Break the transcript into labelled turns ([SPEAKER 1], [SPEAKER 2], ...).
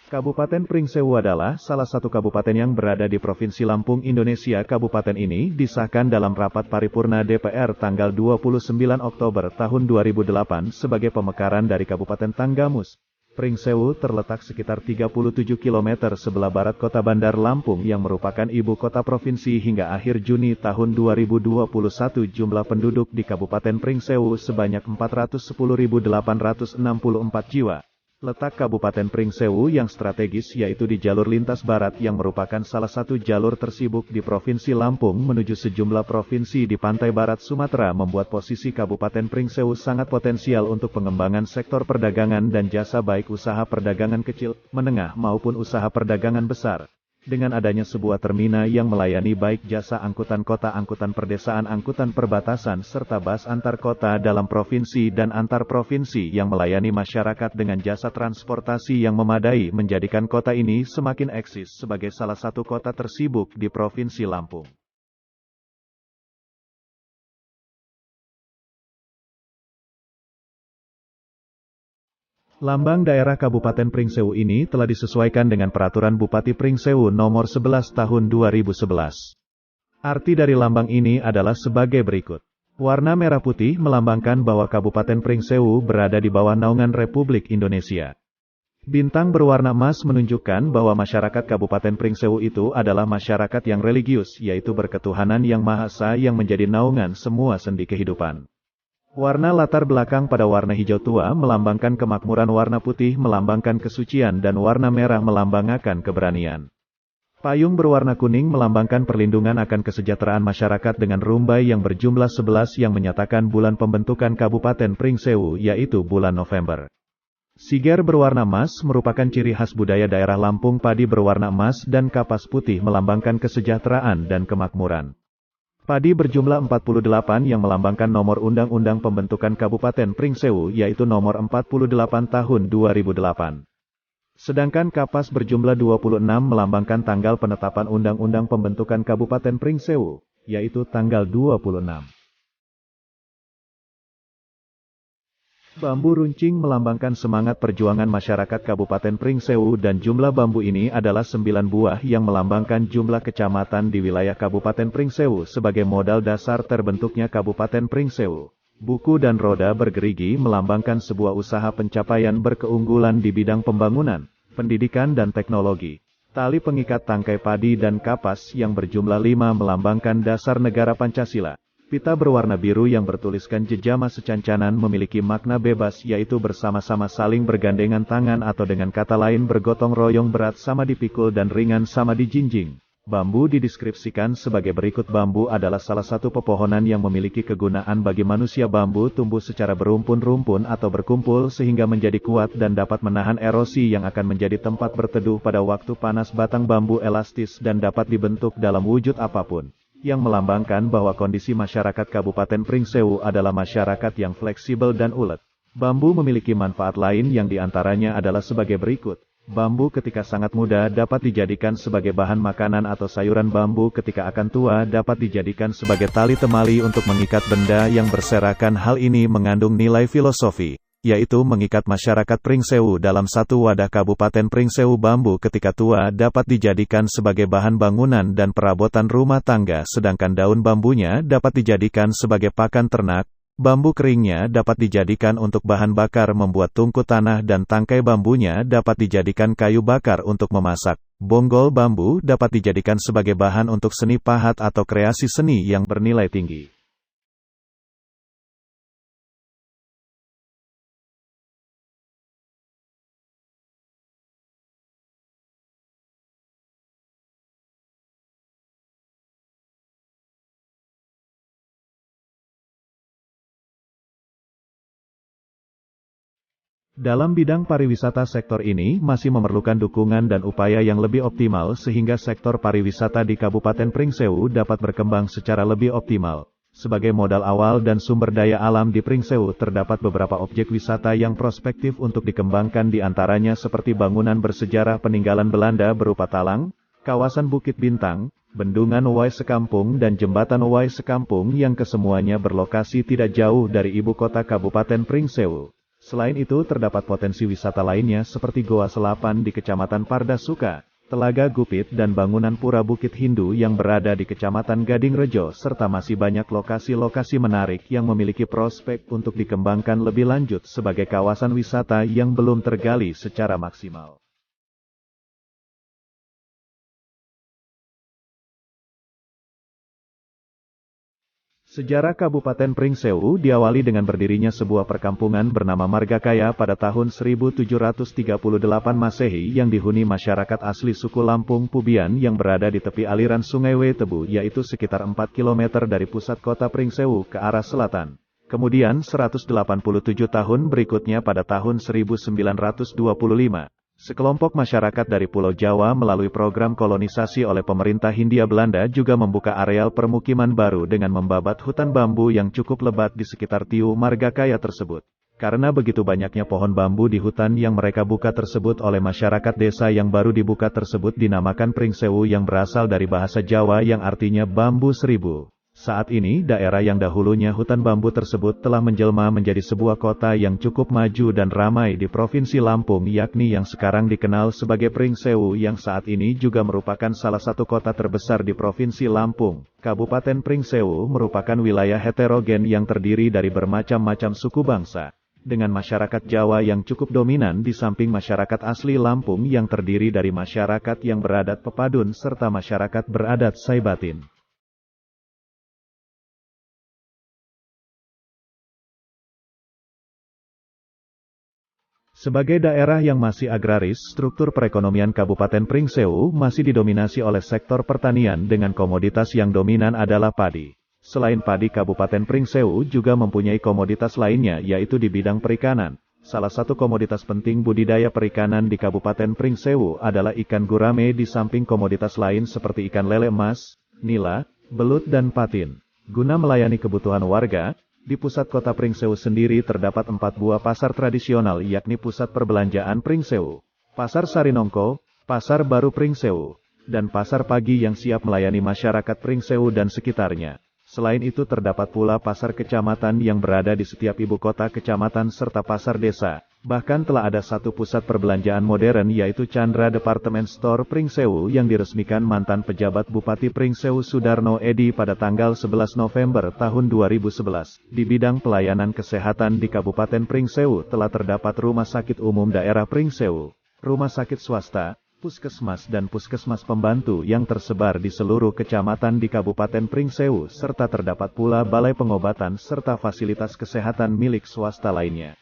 [SPEAKER 1] Kabupaten Pringsewu adalah salah satu kabupaten yang berada di Provinsi Lampung, Indonesia. Kabupaten ini disahkan dalam rapat paripurna DPR tanggal 29 Oktober tahun 2008 sebagai pemekaran dari Kabupaten Tanggamus. Pringsewu terletak sekitar 37 km sebelah barat kota Bandar Lampung yang merupakan ibu kota provinsi. Hingga akhir Juni tahun 2021 jumlah penduduk di Kabupaten Pringsewu sebanyak 410.864 jiwa. Letak Kabupaten Pringsewu yang strategis yaitu di jalur lintas barat yang merupakan salah satu jalur tersibuk di Provinsi Lampung menuju sejumlah provinsi di pantai barat Sumatera membuat posisi Kabupaten Pringsewu sangat potensial untuk pengembangan sektor perdagangan dan jasa baik usaha perdagangan kecil, menengah maupun usaha perdagangan besar. Dengan adanya sebuah terminal yang melayani baik jasa angkutan kota, angkutan perdesaan, angkutan perbatasan, serta bus antar kota dalam provinsi dan antar provinsi yang melayani masyarakat dengan jasa transportasi yang memadai menjadikan kota ini semakin eksis sebagai salah satu kota tersibuk di Provinsi Lampung. Lambang daerah Kabupaten Pringsewu ini telah disesuaikan dengan Peraturan Bupati Pringsewu Nomor 11 Tahun 2011. Arti dari lambang ini adalah sebagai berikut. Warna merah putih melambangkan bahwa Kabupaten Pringsewu berada di bawah naungan Republik Indonesia. Bintang berwarna emas menunjukkan bahwa masyarakat Kabupaten Pringsewu itu adalah masyarakat yang religius, yaitu berketuhanan Yang Maha Esa yang menjadi naungan semua sendi kehidupan. Warna latar belakang pada warna hijau tua melambangkan kemakmuran, warna putih melambangkan kesucian, dan warna merah melambangkan keberanian. Payung berwarna kuning melambangkan perlindungan akan kesejahteraan masyarakat dengan rumbai yang berjumlah 11 yang menyatakan bulan pembentukan Kabupaten Pringsewu yaitu bulan November. Siger berwarna emas merupakan ciri khas budaya daerah Lampung. Padi berwarna emas dan kapas putih melambangkan kesejahteraan dan kemakmuran. Padi berjumlah 48 yang melambangkan nomor Undang-Undang Pembentukan Kabupaten Pringsewu yaitu nomor 48 tahun 2008. Sedangkan kapas berjumlah 26 melambangkan tanggal penetapan Undang-Undang Pembentukan Kabupaten Pringsewu, yaitu tanggal 26. Bambu runcing melambangkan semangat perjuangan masyarakat Kabupaten Pringsewu dan jumlah bambu ini adalah 9 buah yang melambangkan jumlah kecamatan di wilayah Kabupaten Pringsewu sebagai modal dasar terbentuknya Kabupaten Pringsewu. Buku dan roda bergerigi melambangkan sebuah usaha pencapaian berkeunggulan di bidang pembangunan, pendidikan dan teknologi. Tali pengikat tangkai padi dan kapas yang berjumlah 5 melambangkan dasar negara Pancasila. Pita berwarna biru yang bertuliskan jejama secancanan memiliki makna bebas yaitu bersama-sama saling bergandengan tangan atau dengan kata lain bergotong royong, berat sama dipikul dan ringan sama dijinjing. Bambu dideskripsikan sebagai berikut. Bambu adalah salah satu pepohonan yang memiliki kegunaan bagi manusia. Bambu tumbuh secara berumpun-rumpun atau berkumpul sehingga menjadi kuat dan dapat menahan erosi yang akan menjadi tempat berteduh pada waktu panas. Batang bambu elastis dan dapat dibentuk dalam wujud apapun, yang melambangkan bahwa kondisi masyarakat Kabupaten Pringsewu adalah masyarakat yang fleksibel dan ulet. Bambu memiliki manfaat lain yang diantaranya adalah sebagai berikut. Bambu ketika sangat muda dapat dijadikan sebagai bahan makanan atau sayuran. Bambu ketika akan tua dapat dijadikan sebagai tali temali untuk mengikat benda yang berserakan. Hal ini mengandung nilai filosofi, yaitu mengikat masyarakat Pringsewu dalam satu wadah. Kabupaten Pringsewu. Bambu ketika tua dapat dijadikan sebagai bahan bangunan dan perabotan rumah tangga, sedangkan daun bambunya dapat dijadikan sebagai pakan ternak. Bambu keringnya dapat dijadikan untuk bahan bakar membuat tungku tanah dan tangkai bambunya dapat dijadikan kayu bakar untuk memasak. Bonggol bambu dapat dijadikan sebagai bahan untuk seni pahat atau kreasi seni yang bernilai tinggi. Dalam bidang pariwisata, sektor ini masih memerlukan dukungan dan upaya yang lebih optimal sehingga sektor pariwisata di Kabupaten Pringsewu dapat berkembang secara lebih optimal. Sebagai modal awal dan sumber daya alam di Pringsewu terdapat beberapa objek wisata yang prospektif untuk dikembangkan, di antaranya seperti bangunan bersejarah peninggalan Belanda berupa talang, kawasan Bukit Bintang, bendungan Owai Sekampung dan jembatan Owai Sekampung yang kesemuanya berlokasi tidak jauh dari ibu kota Kabupaten Pringsewu. Selain itu terdapat potensi wisata lainnya seperti Goa Selapan di Kecamatan Pardasuka, Telaga Gupit dan bangunan Pura Bukit Hindu yang berada di Kecamatan Gading Rejo serta masih banyak lokasi-lokasi menarik yang memiliki prospek untuk dikembangkan lebih lanjut sebagai kawasan wisata yang belum tergali secara maksimal. Sejarah Kabupaten Pringsewu diawali dengan berdirinya sebuah perkampungan bernama Margakaya pada tahun 1738 Masehi yang dihuni masyarakat asli suku Lampung Pubian yang berada di tepi aliran Sungai Wetebu yaitu sekitar 4 km dari pusat kota Pringsewu ke arah selatan. Kemudian 187 tahun berikutnya pada tahun 1925. Sekelompok masyarakat dari Pulau Jawa melalui program kolonisasi oleh pemerintah Hindia Belanda juga membuka areal permukiman baru dengan membabat hutan bambu yang cukup lebat di sekitar Tiu Margakaya tersebut. Karena begitu banyaknya pohon bambu di hutan yang mereka buka tersebut oleh masyarakat desa yang baru dibuka tersebut dinamakan Pringsewu yang berasal dari bahasa Jawa yang artinya bambu seribu. Saat ini, daerah yang dahulunya hutan bambu tersebut telah menjelma menjadi sebuah kota yang cukup maju dan ramai di Provinsi Lampung yakni yang sekarang dikenal sebagai Pringsewu yang saat ini juga merupakan salah satu kota terbesar di Provinsi Lampung. Kabupaten Pringsewu merupakan wilayah heterogen yang terdiri dari bermacam-macam suku bangsa, dengan masyarakat Jawa yang cukup dominan di samping masyarakat asli Lampung yang terdiri dari masyarakat yang beradat Pepadun serta masyarakat beradat Saibatin. Sebagai daerah yang masih agraris, struktur perekonomian Kabupaten Pringsewu masih didominasi oleh sektor pertanian dengan komoditas yang dominan adalah padi. Selain padi, Kabupaten Pringsewu juga mempunyai komoditas lainnya yaitu di bidang perikanan. Salah satu komoditas penting budidaya perikanan di Kabupaten Pringsewu adalah ikan gurame di samping komoditas lain seperti ikan lele emas, nila, belut dan patin. Guna melayani kebutuhan warga, di pusat kota Pringsewu sendiri terdapat 4 buah pasar tradisional yakni Pusat Perbelanjaan Pringsewu, Pasar Sarinongko, Pasar Baru Pringsewu, dan Pasar Pagi yang siap melayani masyarakat Pringsewu dan sekitarnya. Selain itu terdapat pula pasar kecamatan yang berada di setiap ibu kota kecamatan serta pasar desa. Bahkan telah ada satu pusat perbelanjaan modern yaitu Chandra Department Store Pringsewu yang diresmikan mantan pejabat Bupati Pringsewu Sudarno Edi pada tanggal 11 November tahun 2011. Di bidang pelayanan kesehatan di Kabupaten Pringsewu telah terdapat Rumah Sakit Umum Daerah Pringsewu, rumah sakit swasta, puskesmas dan puskesmas pembantu yang tersebar di seluruh kecamatan di Kabupaten Pringsewu serta terdapat pula balai pengobatan serta fasilitas kesehatan milik swasta lainnya.